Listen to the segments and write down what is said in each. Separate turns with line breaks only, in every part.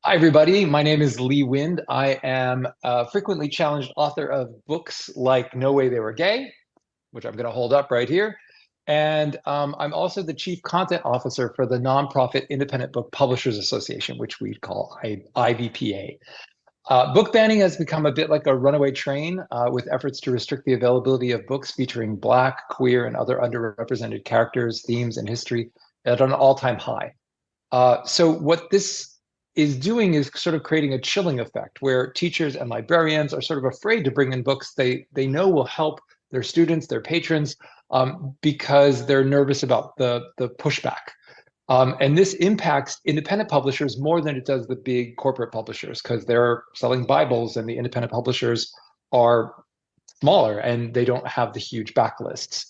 Hi, everybody. My name is Lee Wind. I am a frequently challenged author of books like No Way They Were Gay, which I'm going to hold up right here. And I'm also the Chief Content Officer for the nonprofit Independent Book Publishers Association, which we call IBPA. Book banning has become a bit like a runaway train with efforts to restrict the availability of books featuring Black, queer, and other underrepresented characters, themes, and history at an all-time high. So what this is doing is sort of creating a chilling effect where teachers and librarians are sort of afraid to bring in books they know will help their students, their patrons, because they're nervous about the pushback. And this impacts independent publishers more than it does the big corporate publishers because they're selling Bibles and the independent publishers are smaller and they don't have the huge backlists.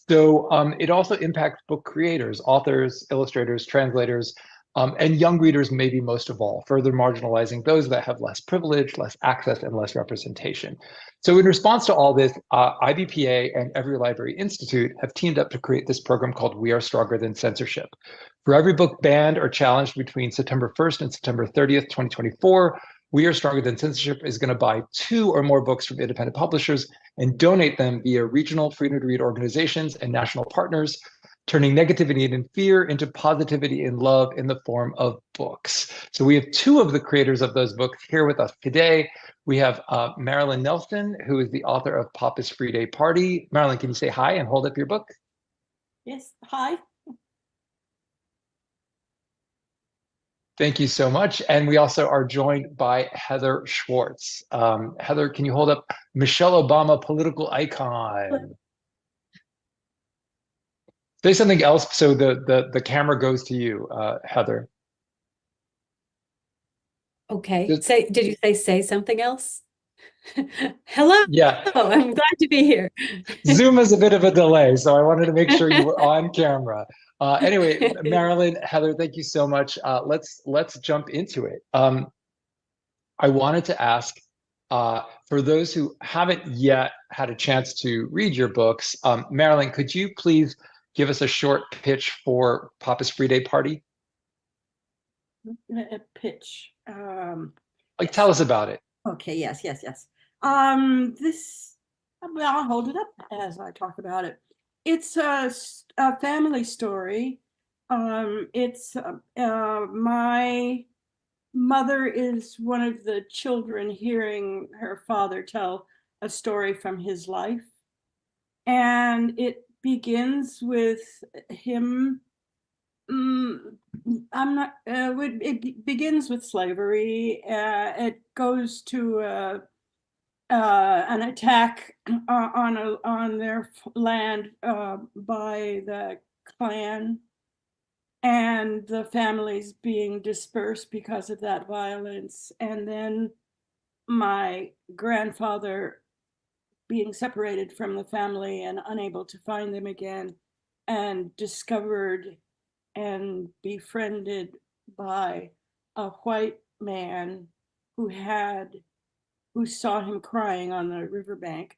So it also impacts book creators, authors, illustrators, translators, and young readers maybe most of all, further marginalizing those that have less privilege, less access, and less representation. So in response to all this, IBPA and EveryLibrary Institute have teamed up to create this program called We Are Stronger Than Censorship. For every book banned or challenged between September 1st and September 30th, 2024, We Are Stronger Than Censorship is going to buy 2 or more books from independent publishers and donate them via regional freedom to read organizations and national partners, turning negativity and fear into positivity and love in the form of books. So we have 2 of the creators of those books here with us today. We have Marilyn Nelson, who is the author of Papa's Free Day Party. Marilyn, can you say hi and hold up your book?
Yes, hi.
Thank you so much. And we also are joined by Heather Schwartz. Heather, can you hold up Michelle Obama Political Icon? Say something else so the camera goes to you, Heather.
Okay.
Just,
Did you say something else? Hello.
yeah,
I'm glad to be here.
Zoom is a bit of a delay, so I wanted to make sure you were on camera. Anyway, Marilyn, Heather, thank you so much. Let's jump into it. I wanted to ask, for those who haven't yet had a chance to read your books, Marilyn, could you please give us a short pitch for Papa's Free Day Party?
A pitch.
Like, tell us about it.
Okay, yes. I'll hold it up as I talk about it. It's a family story. It's my mother is one of the children hearing her father tell a story from his life. And it begins with him it begins with slavery. It goes to an attack on their land by the Klan, and the families being dispersed because of that violence. And then my grandfather being separated from the family and unable to find them again, and discovered and befriended by a white man who saw him crying on the riverbank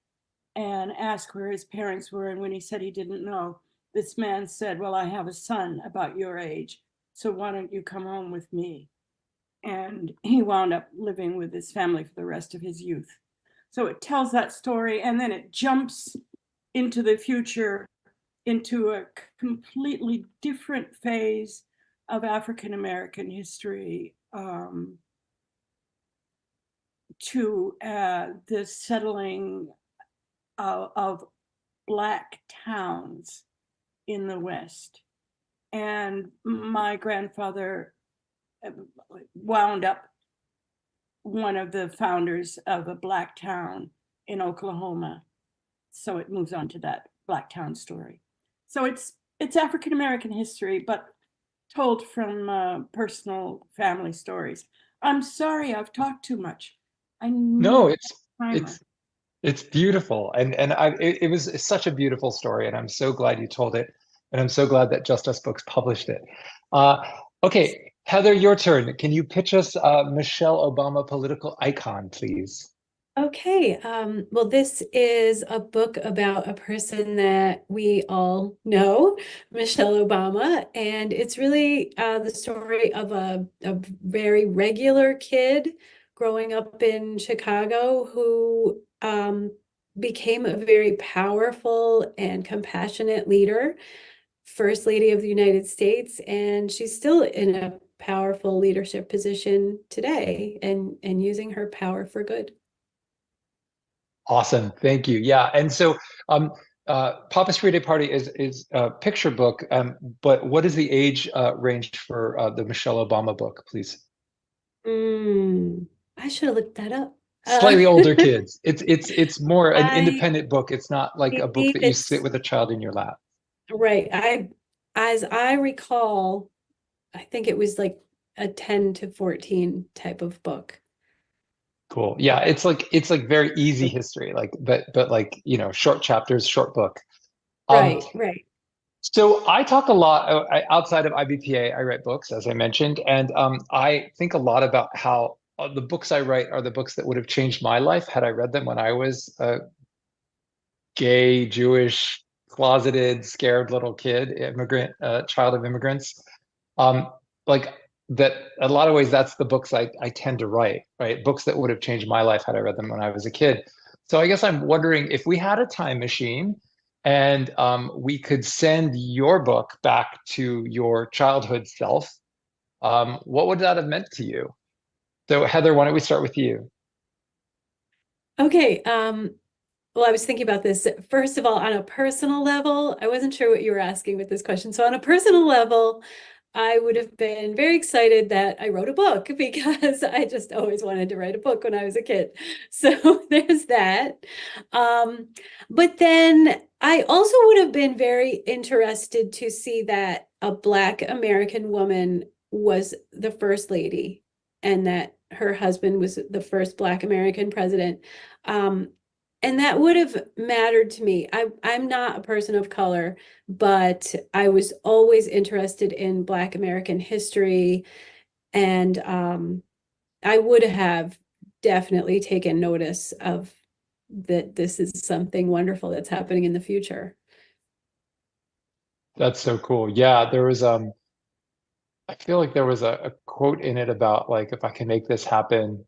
and asked where his parents were. And when he said he didn't know, this man said, well, I have a son about your age, so why don't you come home with me? And he wound up living with his family for the rest of his youth. So it tells that story, and then it jumps into the future, into a completely different phase of African American history, to the settling of Black towns in the West. And my grandfather wound up one of the founders of a Black town in Oklahoma. So it moves on to that Black town story. So it's African American history, but told from personal family stories. I'm sorry, I've talked too much.
No, it's beautiful, and it was such a beautiful story, and I'm so glad you told it, and I'm so glad that Just Us Books published it. Okay, Heather, your turn. Can you pitch us Michelle Obama Political Icon, please?
Okay, well, this is a book about a person that we all know, Michelle Obama, and it's really the story of a very regular kid growing up in Chicago who became a very powerful and compassionate leader, First Lady of the United States, and she's still in a powerful leadership position today and using her power for good.
Awesome, thank you. Yeah, and so Papa's 3-Day Party is a picture book, but what is the age range for the Michelle Obama book, please?
I should have looked that up.
Slightly older kids. It's more an
I
independent book. It's not like a book
believe
that you sit
it's
with a child in your lap.
right. As I recall, I think it was like a 10 to 14 type of book.
Cool. Yeah, it's like very easy history, like but like, short chapters, short book. Um,
Right, right.
so I talk a lot outside of IBPA. I write books, as I mentioned, and I think a lot about how the books I write are the books that would have changed my life had I read them when I was a gay, Jewish, closeted, scared little kid, immigrant, child of immigrants. Um, like that, a lot of ways, that's the books I tend to write, right? Books that would have changed my life had I read them when I was a kid. So I guess I'm wondering if we had a time machine and we could send your book back to your childhood self, what would that have meant to you? So Heather, why don't we start with you?
Okay, well, I was thinking about this. First of all, on a personal level, I wasn't sure what you were asking with this question. So on a personal level, I would have been very excited that I wrote a book because I just always wanted to write a book when I was a kid. So there's that. Um, but then I also would have been very interested to see that a Black American woman was the first lady and that her husband was the first Black American president. Um, and that would have mattered to me. I'm not a person of color, but I was always interested in Black American history, and I would have definitely taken notice of that this is something wonderful that's happening in the future.
That's so cool. Yeah, there was I feel like there was a quote in it about like if I can make this happen,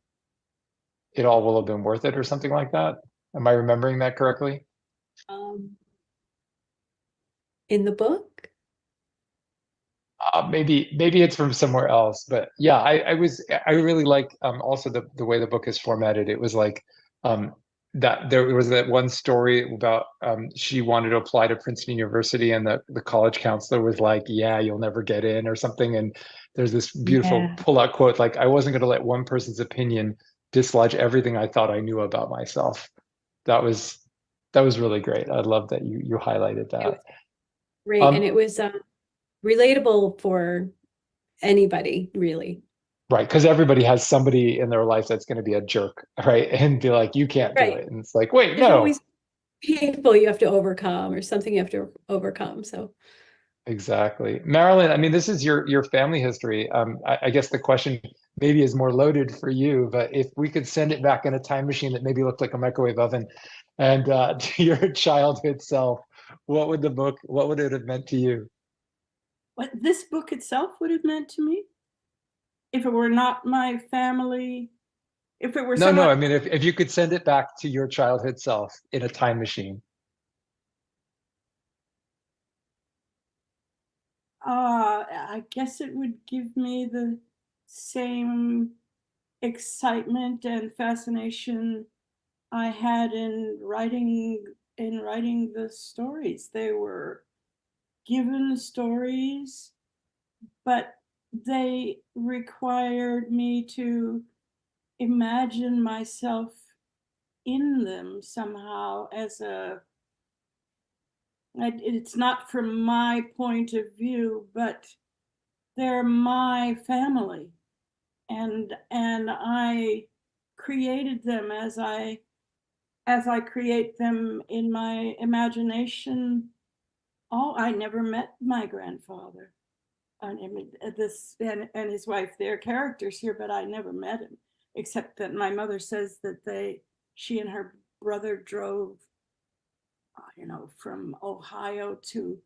it all will have been worth it or something like that. Am I remembering that correctly?
Um, in the book?
Maybe it's from somewhere else, but yeah, I really like also the way the book is formatted. It was like that there was that one story about she wanted to apply to Princeton University and the college counselor was like, yeah, you'll never get in or something. And there's this beautiful
Yeah.
pull-out quote like, I wasn't going to let one person's opinion dislodge everything I thought I knew about myself. That was that was really great. I love that you highlighted
It
that.
was great, and
Um,
it was relatable for anybody, really.
Right, because everybody has somebody in their life that's going to be a jerk, right? And be like, you can't do
Right.
it. And it's like, wait,
There's
no.
always people you have to overcome or something you have to overcome. So,
Exactly. Marilyn, I mean, this is your family history. I guess the question maybe is more loaded for you, but if we could send it back in a time machine that maybe looked like a microwave oven and to your childhood self, what would it have meant to you?
What this book itself would have meant to me if it were not my family, if it were
No, no,
someone.
I mean, if you could send it back to your childhood self in a time machine.
I guess it would give me the same excitement and fascination I had in writing the stories. They were given stories, but they required me to imagine myself in them somehow as a it's not from my point of view, but they're my family, and I created them as I create them in my imagination. Oh, I never met my grandfather. I mean, this and his wife, they're characters here, but I never met him, except that my mother says that she and her brother drove, from Ohio to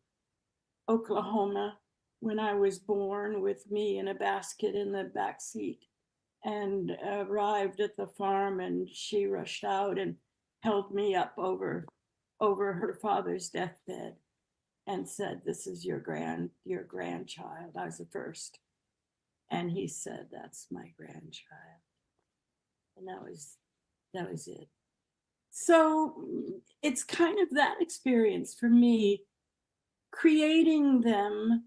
Oklahoma when I was born, with me in a basket in the back seat, and arrived at the farm, and she rushed out and held me up over her father's deathbed and said, "This is your grandchild." I was the first. And he said, "That's my grandchild." And that was it. So it's kind of that experience for me, creating them,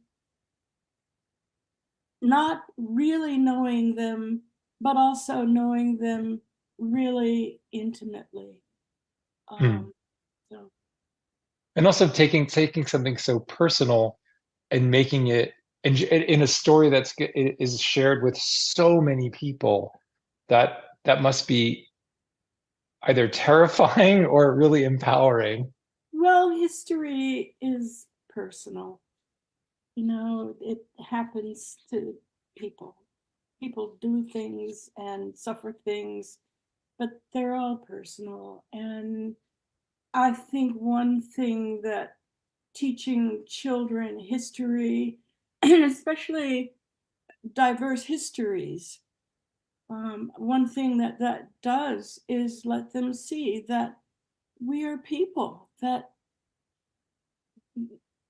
not really knowing them, but also knowing them really intimately. So.
And also taking something so personal and making it in a story is shared with so many people, that must be either terrifying or really empowering.
Well, history is personal. It happens to people. People do things and suffer things, but they're all personal. And I think one thing that teaching children history, and especially diverse histories, one thing that does is let them see that we are people, that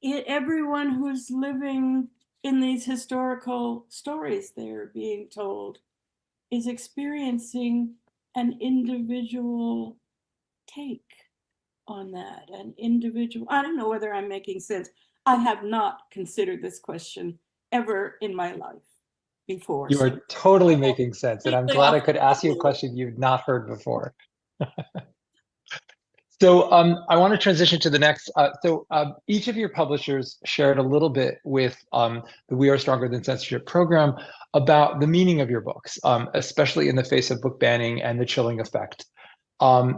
everyone who's living in these historical stories they're being told is experiencing an individual take on that, an individual. I don't know whether I'm making sense. I have not considered this question ever in my life before.
You are totally making sense, and I'm glad I could ask you a question you've not heard before. So I want to transition to the next. Each of your publishers shared a little bit with the We Are Stronger Than Censorship program about the meaning of your books, especially in the face of book banning and the chilling effect. I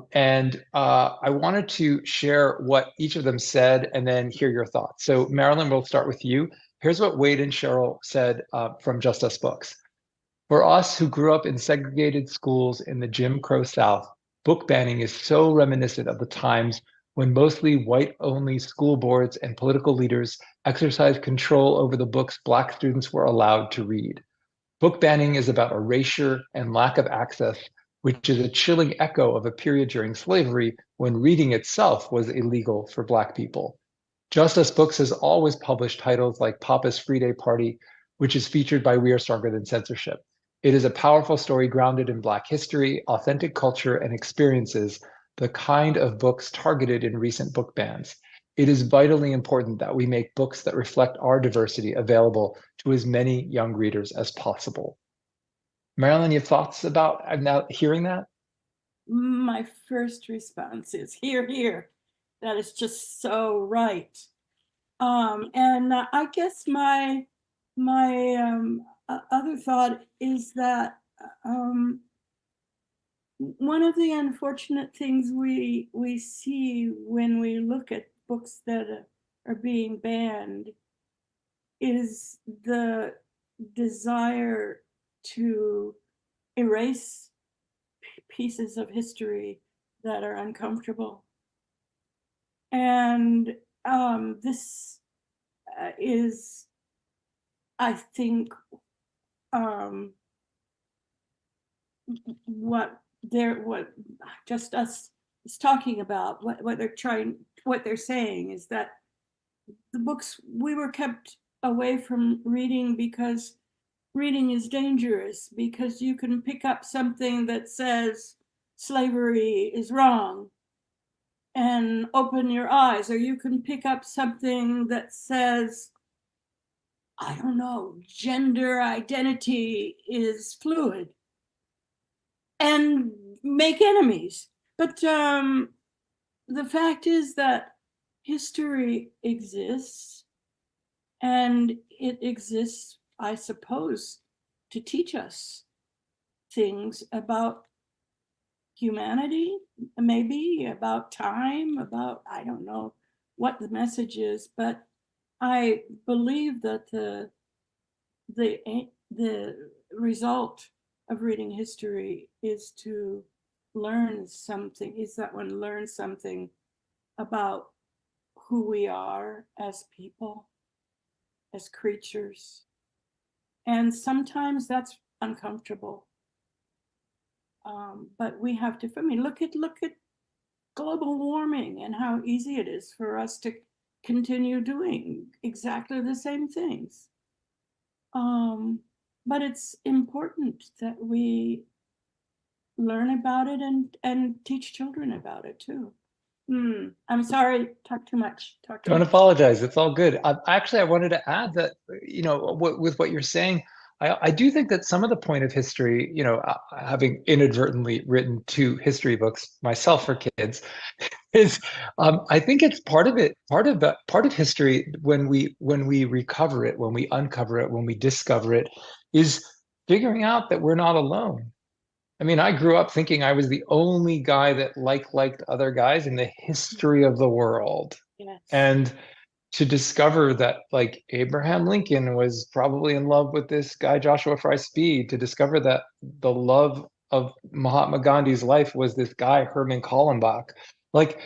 wanted to share what each of them said and then hear your thoughts. So Marilyn, we'll start with you. Here's what Wade and Cheryl said from Just Us Books. For us who grew up in segregated schools in the Jim Crow South, book banning is so reminiscent of the times when mostly white-only school boards and political leaders exercised control over the books Black students were allowed to read. Book banning is about erasure and lack of access, which is a chilling echo of a period during slavery when reading itself was illegal for Black people. Just Us Books has always published titles like Papa's Free Day Party, which is featured by We Are Stronger Than Censorship. It is a powerful story grounded in Black history, authentic culture, and experiences, the kind of books targeted in recent book bans. It is vitally important that we make books that reflect our diversity available to as many young readers as possible. Marilyn, you have thoughts about now hearing that?
My first response is hear, hear. That is just so right. I guess my other thought is that one of the unfortunate things we see when we look at books that are being banned is the desire to erase pieces of history that are uncomfortable. And this is, I think, what Just Us is talking about. What they're saying is that the books we were kept away from reading because reading is dangerous, because you can pick up something that says slavery is wrong and open your eyes, or you can pick up something that says, I don't know, gender identity is fluid, and make enemies. But the fact is that history exists, and it exists, I suppose, to teach us things about humanity, maybe about time, about, I don't know what the message is, but I believe that the result of reading history is to learns something, is that one learns something about who we are as people, as creatures. And sometimes that's uncomfortable. But we have to, I mean, look at global warming and how easy it is for us to continue doing exactly the same things. But it's important that we learn about it and teach children about it too. I'm sorry, talk too much.
Don't apologize. It's all good. Actually, I wanted to add that, with what you're saying, I do think that some of the point of history, having inadvertently written 2 history books myself for kids, is I think it's part of history when we recover it, when we uncover it, when we discover it, is figuring out that we're not alone. I mean, I grew up thinking I was the only guy that liked other guys in the history of the world.
Yes.
And to discover that, like, Abraham Lincoln was probably in love with this guy, Joshua Fry Speed, to discover that the love of Mahatma Gandhi's life was this guy, Herman Kallenbach. Like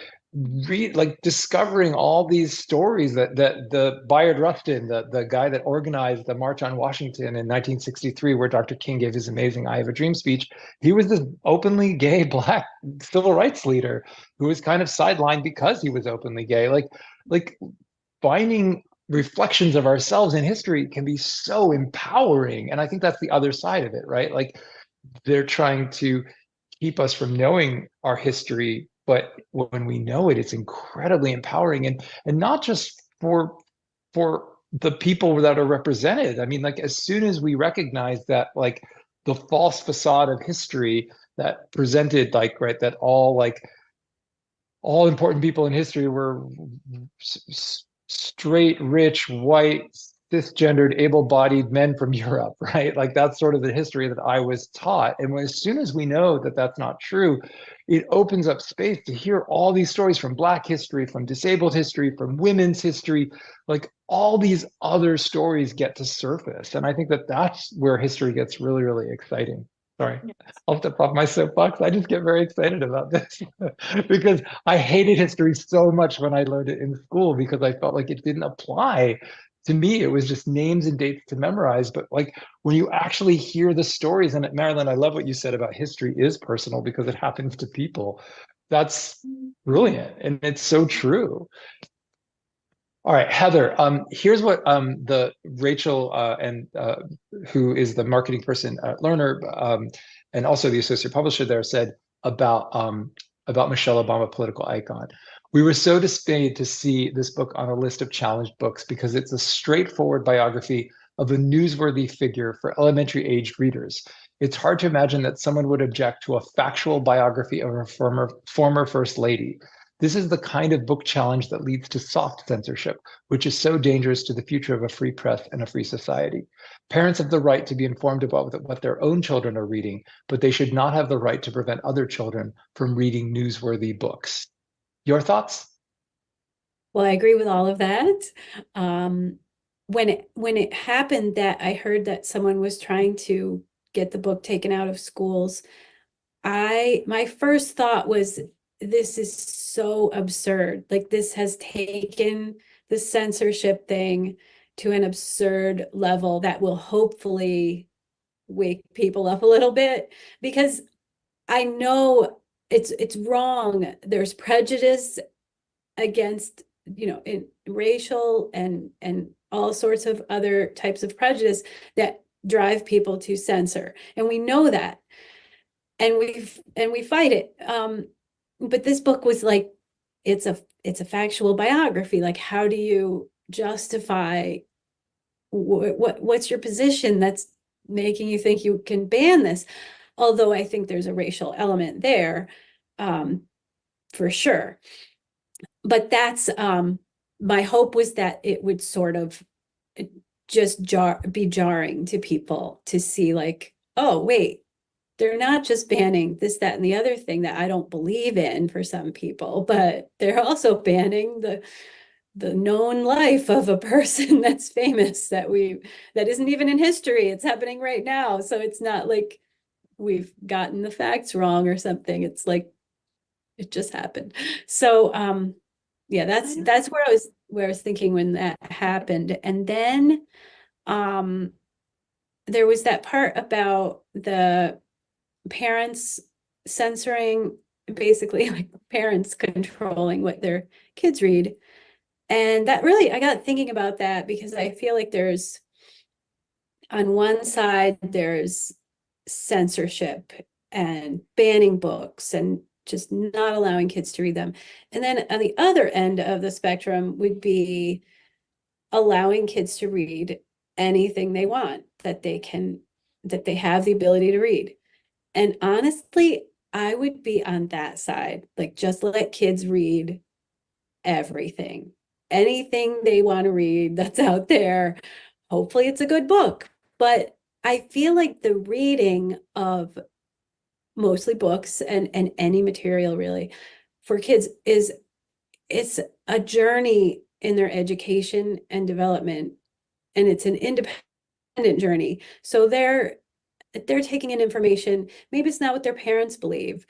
discovering all these stories that the Bayard Rustin, the guy that organized the March on Washington in 1963, where Dr. King gave his amazing "I Have a Dream" speech. He was this openly gay Black civil rights leader who was kind of sidelined because he was openly gay. Like finding reflections of ourselves in history can be so empowering, and I think that's the other side of it, right? Like, they're trying to keep us from knowing our history, but when we know it, it's incredibly empowering, and not just for the people that are represented. I mean, like, as soon as we recognize that, like, the false facade of history that presented, like, right, that all important people in history were straight, rich, white, cisgendered, able-bodied men from Europe, right? Like, that's sort of the history that I was taught. And as soon as we know that that's not true, it opens up space to hear all these stories from Black history, from disabled history, from women's history. Like, all these other stories get to surface. And I think that that's where history gets really, really exciting. Sorry, I'll step off my soapbox. I just get very excited about this because I hated history so much when I learned it in school, because I felt like it didn't apply to me. It was just names and dates to memorize. But, like, when you actually hear the stories, and Marilyn, I love what you said about history is personal because it happens to people. That's brilliant, and it's so true. All right, Heather, here's what the Rachel and who is the marketing person at Learner, and also the associate publisher there, said about Michelle Obama, political icon. We were so dismayed to see this book on a list of challenged books because it's a straightforward biography of a newsworthy figure for elementary aged readers. It's hard to imagine that someone would object to a factual biography of a former first lady. This is the kind of book challenge that leads to soft censorship, which is so dangerous to the future of a free press and a free society. Parents have the right to be informed about what their own children are reading, but they should not have the right to prevent other children from reading newsworthy books. Your thoughts?
Well, I agree with all of that. When it happened that I heard that someone was trying to get the book taken out of schools, my first thought was, this is so absurd. Like, this has taken the censorship thing to an absurd level that will hopefully wake people up a little bit, because I know it's wrong. There's prejudice against, in racial and all sorts of other types of prejudice that drive people to censor. And we know that. And we fight it. But this book was like, it's a factual biography. Like, how do you justify what's your position that's making you think you can ban this? Although I think there's a racial element there, for sure. But that's my hope was that it would sort of just be jarring to people to see, like, oh, wait, they're not just banning this, that, and the other thing that I don't believe in for some people, but they're also banning the known life of a person that's famous that isn't even in history. It's happening right now. So it's not like we've gotten the facts wrong or something. It's like it just happened. So yeah, that's where I was thinking when that happened. And then there was that part about the parents censoring, basically like parents controlling what their kids read. And that really, I got thinking about that because I feel like there's, on one side, there's censorship and banning books and just not allowing kids to read them. And then on the other end of the spectrum would be allowing kids to read anything they want, that they have the ability to read. And honestly, I would be on that side, like just let kids read everything, anything they want to read that's out there. Hopefully it's a good book. But I feel like the reading of mostly books and any material really for kids it's a journey in their education and development, and it's an independent journey. So they're taking in information. Maybe it's not what their parents believe.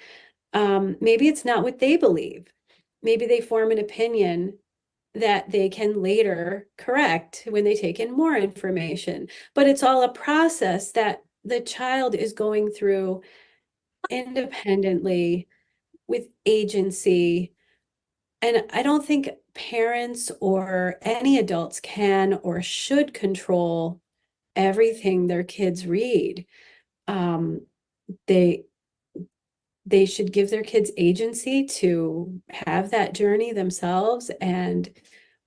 Maybe it's not what they believe. Maybe they form an opinion that they can later correct when they take in more information. But it's all a process that the child is going through independently with agency. And I don't think parents or any adults can or should control everything their kids read. They should give their kids agency to have that journey themselves and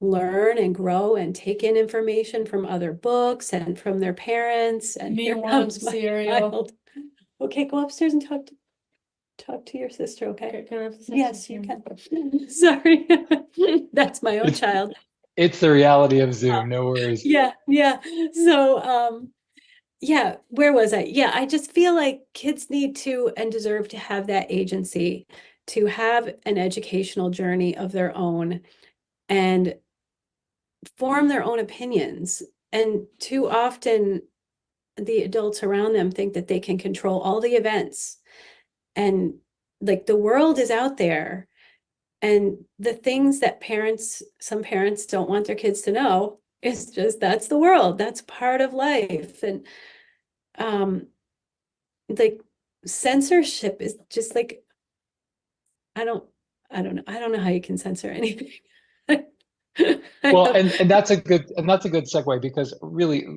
learn and grow and take in information from other books and from their parents. And
Me
here
want
comes my
cereal.
child. Okay, go upstairs and talk to your sister, okay?
Okay, can I have the
Yes,
second
you
one?
can. Sorry. That's my own
It's-
child.
It's the reality of Zoom. No worries.
Yeah. So, yeah, where was I? Yeah, I just feel like kids need to and deserve to have that agency to have an educational journey of their own and form their own opinions. And too often, the adults around them think that they can control all the events. And like the world is out there. And the things that some parents don't want their kids to know is just that's the world. That's part of life. And like censorship is just like I don't know how you can censor anything.
Well, and that's a good segue, because really,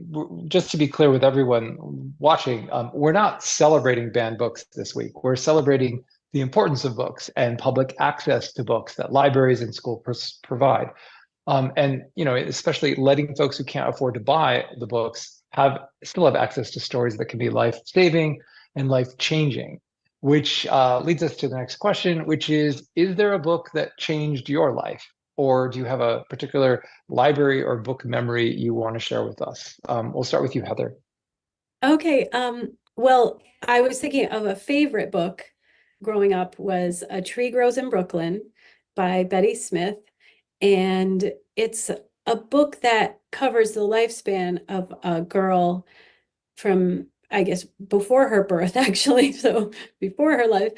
just to be clear with everyone watching, we're not celebrating banned books this week. We're celebrating the importance of books and public access to books that libraries and schools provide. And especially letting folks who can't afford to buy the books still have access to stories that can be life-saving and life-changing. Which leads us to the next question, which is there a book that changed your life? Or do you have a particular library or book memory you want to share with us? We'll start with you, Heather.
Okay, well, I was thinking of a favorite book growing up was A Tree Grows in Brooklyn by Betty Smith. And it's a book that covers the lifespan of a girl from, I guess, before her birth, actually, so before her life,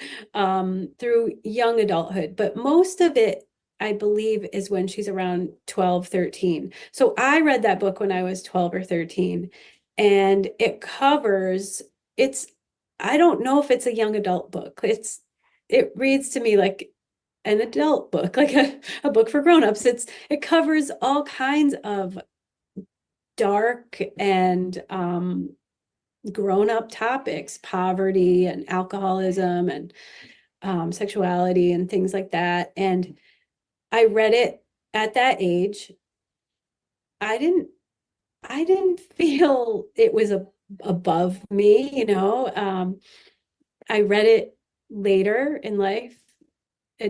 through young adulthood. But most of it, I believe, is when she's around 12, 13. So I read that book when I was 12 or 13, and it covers, I don't know if it's a young adult book. It reads to me like an adult book, like a book for grown-ups. It covers all kinds of dark and grown-up topics, poverty and alcoholism and sexuality and things like that. And I read it at that age. I didn't feel it was above me, I read it later in life,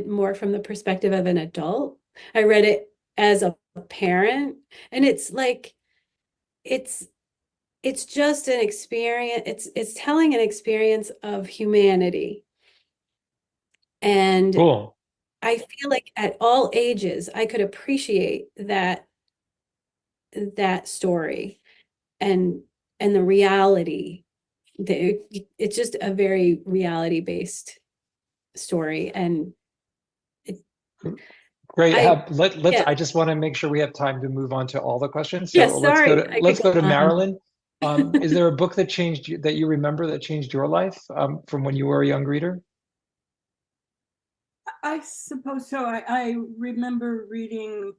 more from the perspective of an adult. I read it as a parent, and it's like it's just an experience. It's telling an experience of humanity. And
Cool.
I feel like at all ages I could appreciate that story and the reality it's just a very reality-based story. And
Great.
I,
Let's.
yeah,
I just want to make sure we have time to move on to all the questions.
yeah,
So let's go
sorry,
to
I could go on.
Marilyn. Is there a book that that you remember that changed your life from when you were a young reader?
I suppose so. I remember reading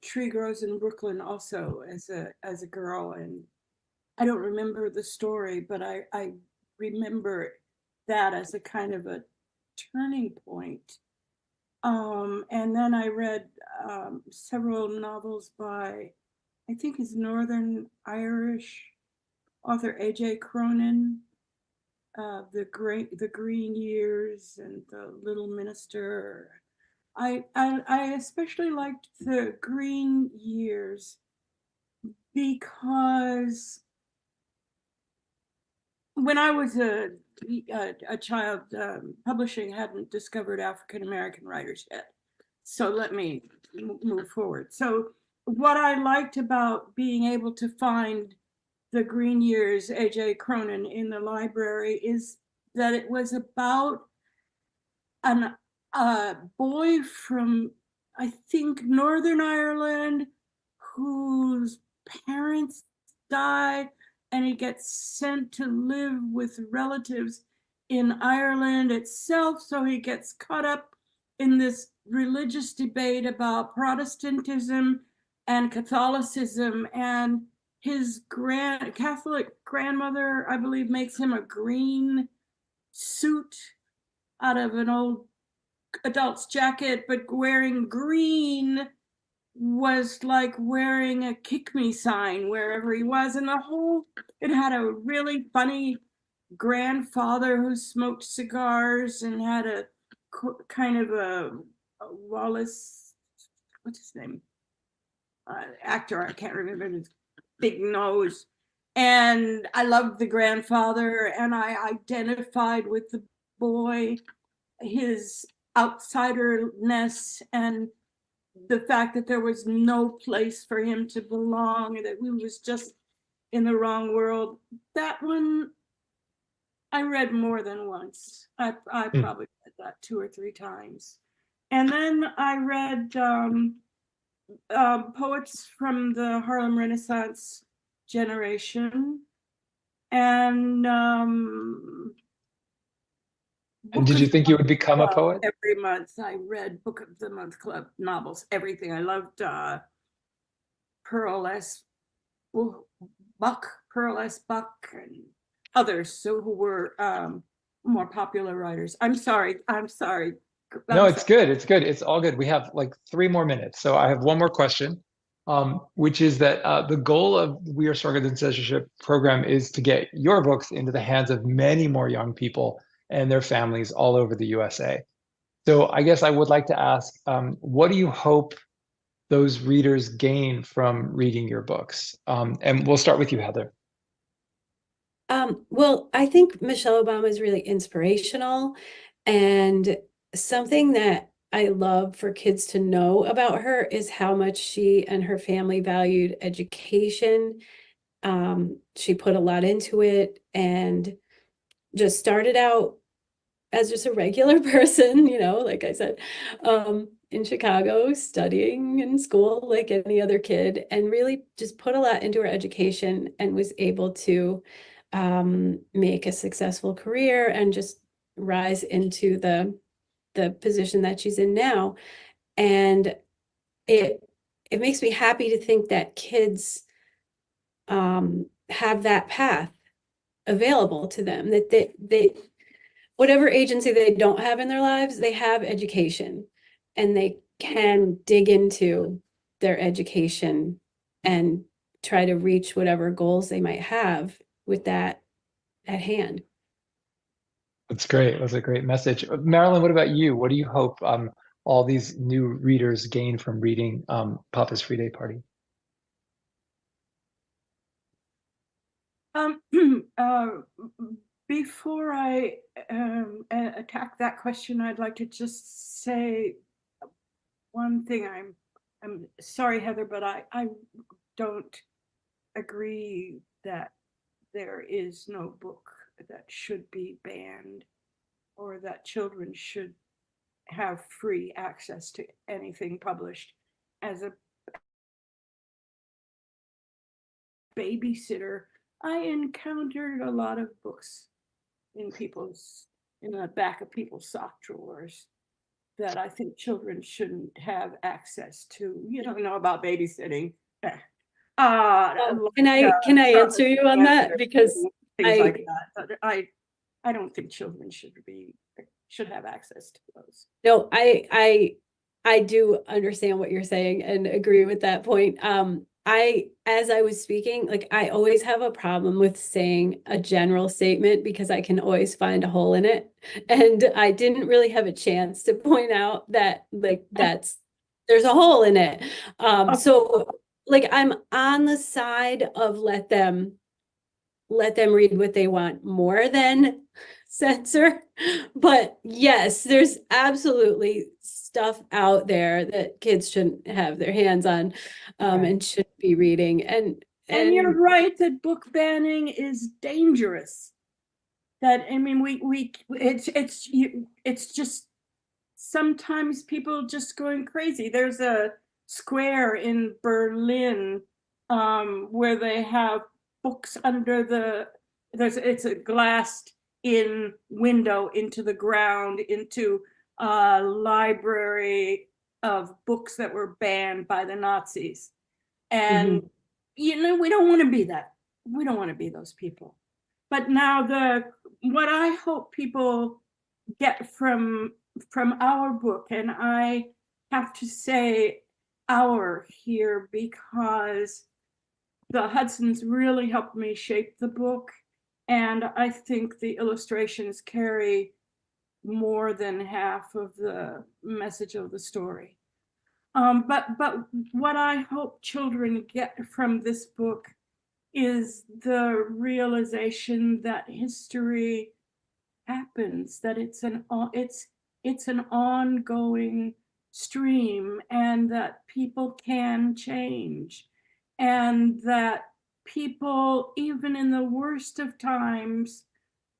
Tree Grows in Brooklyn also as a girl, and I don't remember the story, but I remember that as a kind of a turning point. And then I read several novels by, I think he's Northern Irish author A.J. Cronin, the Green Years and the Little Minister. I especially liked the Green Years because when I was a child, publishing hadn't discovered African American writers yet. So let me move forward. So what I liked about being able to find the Green Years, A.J. Cronin, in the library is that it was about a boy from, I think, Northern Ireland whose parents died, and he gets sent to live with relatives in Ireland itself. So he gets caught up in this religious debate about Protestantism and Catholicism, and his Catholic grandmother, I believe, makes him a green suit out of an old adult's jacket, but wearing green was like wearing a kick me sign wherever he was. And it had a really funny grandfather who smoked cigars and had a kind of a Wallace, what's his name? Actor, I can't remember, his big nose. And I loved the grandfather, and I identified with the boy, his outsiderness, and the fact that there was no place for him to belong, and that he was just in the wrong world. That one I read more than once. I probably read that 2 or 3 times. And then I read poets from the Harlem Renaissance generation. And
did you think you would become a poet?
Every month I read Book of the Month Club novels, everything. I loved Pearl S. Buck, and others who were more popular writers. I'm sorry.
No, it's good. It's good. It's all good. We have like 3 more minutes. So I have one more question, which is that the goal of We Are Stronger Than Censorship program is to get your books into the hands of many more young people and their families all over the USA. So I guess I would like to ask, what do you hope those readers gain from reading your books? And we'll start with you, Heather.
Well, I think Michelle Obama is really inspirational, and something that I love for kids to know about her is how much she and her family valued education. She put a lot into it and just started out as just a regular person, like I said, in Chicago, studying in school like any other kid, and really just put a lot into her education and was able to make a successful career and just rise into the position that she's in now. And it makes me happy to think that kids have that path available to them, that they whatever agency they don't have in their lives, they have education, and they can dig into their education and try to reach whatever goals they might have with that at hand.
That's great. That's a great message. Marilyn, what about you? What do you hope all these new readers gain from reading Papa's Free Day Party?
Before I attack that question, I'd like to just say one thing. I'm sorry, Heather, but I don't agree that there is no book that should be banned or that children should have free access to anything published. As a babysitter, I encountered a lot of books in the back of people's sock drawers that I think children shouldn't have access to. You don't know about babysitting.
Can I answer you on that? Because
things like that. But I don't think children should have access to those.
No, I do understand what you're saying and agree with that point. As I was speaking, like I always have a problem with saying a general statement because I can always find a hole in it. And I didn't really have a chance to point out that like there's a hole in it. So like I'm on the side of let them read what they want more than censor. But yes, there's absolutely stuff out there that kids shouldn't have their hands on and shouldn't be reading. And
you're right that book banning is dangerous. That I mean, it's just sometimes people just going crazy. There's a square in Berlin where they have books under it's a glassed in window into the ground into a library of books that were banned by the Nazis. And you know, we don't want to be that. We don't want to be those people. But now what I hope people get from our book, and I have to say our here because the Hudsons really helped me shape the book, and I think the illustrations carry more than half of the message of the story. But what I hope children get from this book is the realization that history happens, that it's an ongoing stream, and that people can change, and that people, even in the worst of times,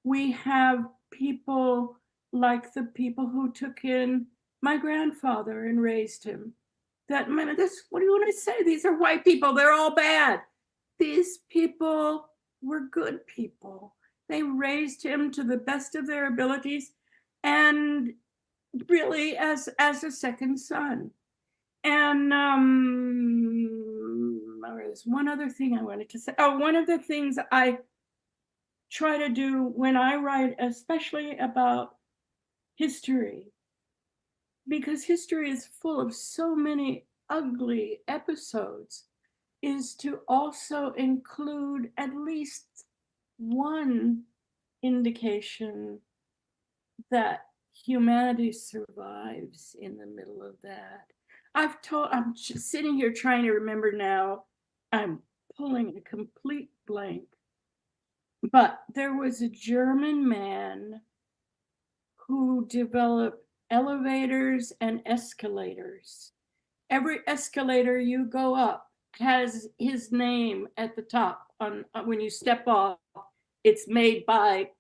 we have people like the people who took in my grandfather and raised him. That, man, what do you want to say? These are white people, they're all bad. These people were good people. They raised him to the best of their abilities and really as a second son. And there's one other thing I wanted to say. Oh, one of the things I try to do when I write, especially about history, because history is full of so many ugly episodes, is to also include at least one indication that humanity survives in the middle of that. I'm just sitting here trying to remember now, I'm pulling a complete blank, but there was a German man who developed elevators and escalators. Every escalator you go up has his name at the top. When you step off, it's made by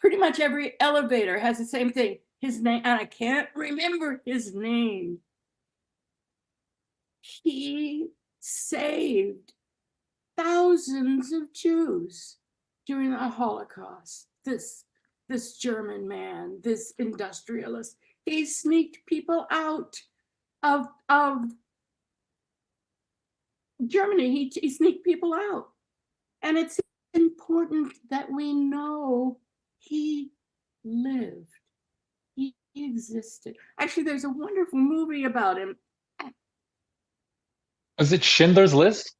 pretty much every elevator has the same thing. His name, and I can't remember his name. He saved thousands of Jews during the Holocaust. This German man, this industrialist, he sneaked people out of Germany. He sneaked people out. And it's important that we know he lived. He existed. Actually, there's a wonderful movie about him.
Was it Schindler's List?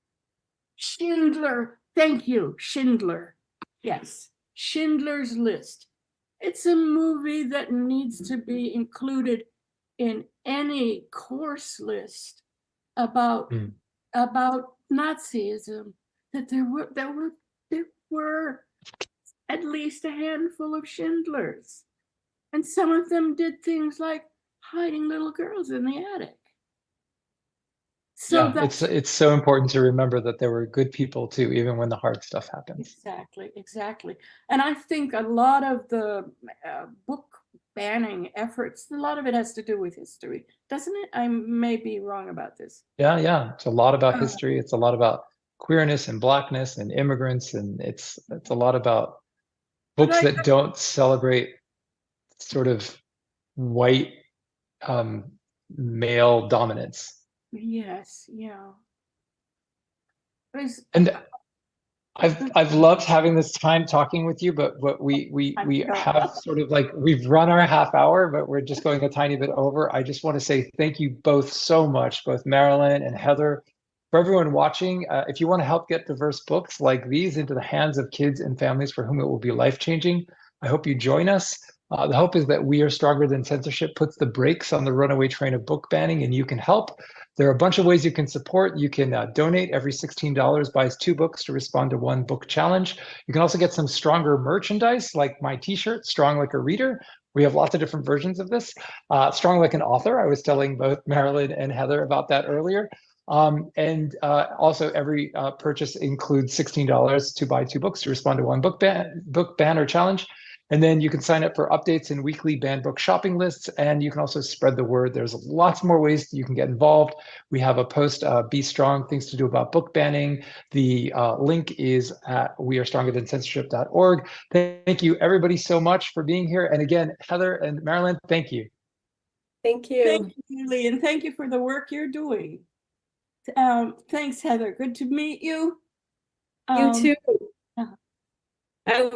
Schindler. Thank you. Schindler. Yes. Schindler's List. It's a movie that needs to be included in any course list about Nazism. That there were at least a handful of Schindlers, and some of them did things like hiding little girls in the attic. So
Yeah,
that's
it's so important to remember that there were good people too, even when the hard stuff happens.
exactly. And I think a lot of the book banning efforts, a lot of it has to do with history, doesn't it? I may be wrong about this.
Yeah. It's a lot about history. It's a lot about queerness and blackness and immigrants, and it's a lot about books that don't celebrate sort of white male dominance.
Yes, yeah.
And I've loved having this time talking with you, but we have sort of like, we've run our half hour, but we're just going a tiny bit over. I just want to say thank you both so much, both Marilyn and Heather. For everyone watching, if you want to help get diverse books like these into the hands of kids and families for whom it will be life-changing, I hope you join us. The hope is that We Are Stronger Than Censorship puts the brakes on the runaway train of book banning, and you can help. There are a bunch of ways you can support. You can donate. Every $16 buys 2 books to respond to 1 book challenge. You can also get some stronger merchandise, like my t-shirt, Strong Like a Reader. We have lots of different versions of this. Strong Like an Author. I was telling both Marilyn and Heather about that earlier. Also, every purchase includes $16 to buy 2 books to respond to 1 book ban or challenge. And then you can sign up for updates and weekly banned book shopping lists, and you can also spread the word. There's lots more ways that you can get involved. We have a post, Be Strong, Things to Do About Book Banning. The link is at wearestrongerthancensorship.org. Thank you, everybody, so much for being here. And again, Heather and Marilyn, thank you.
Thank you.
Thank you, Julie, and thank you for the work you're doing. Thanks, Heather. Good to meet you.
You too. I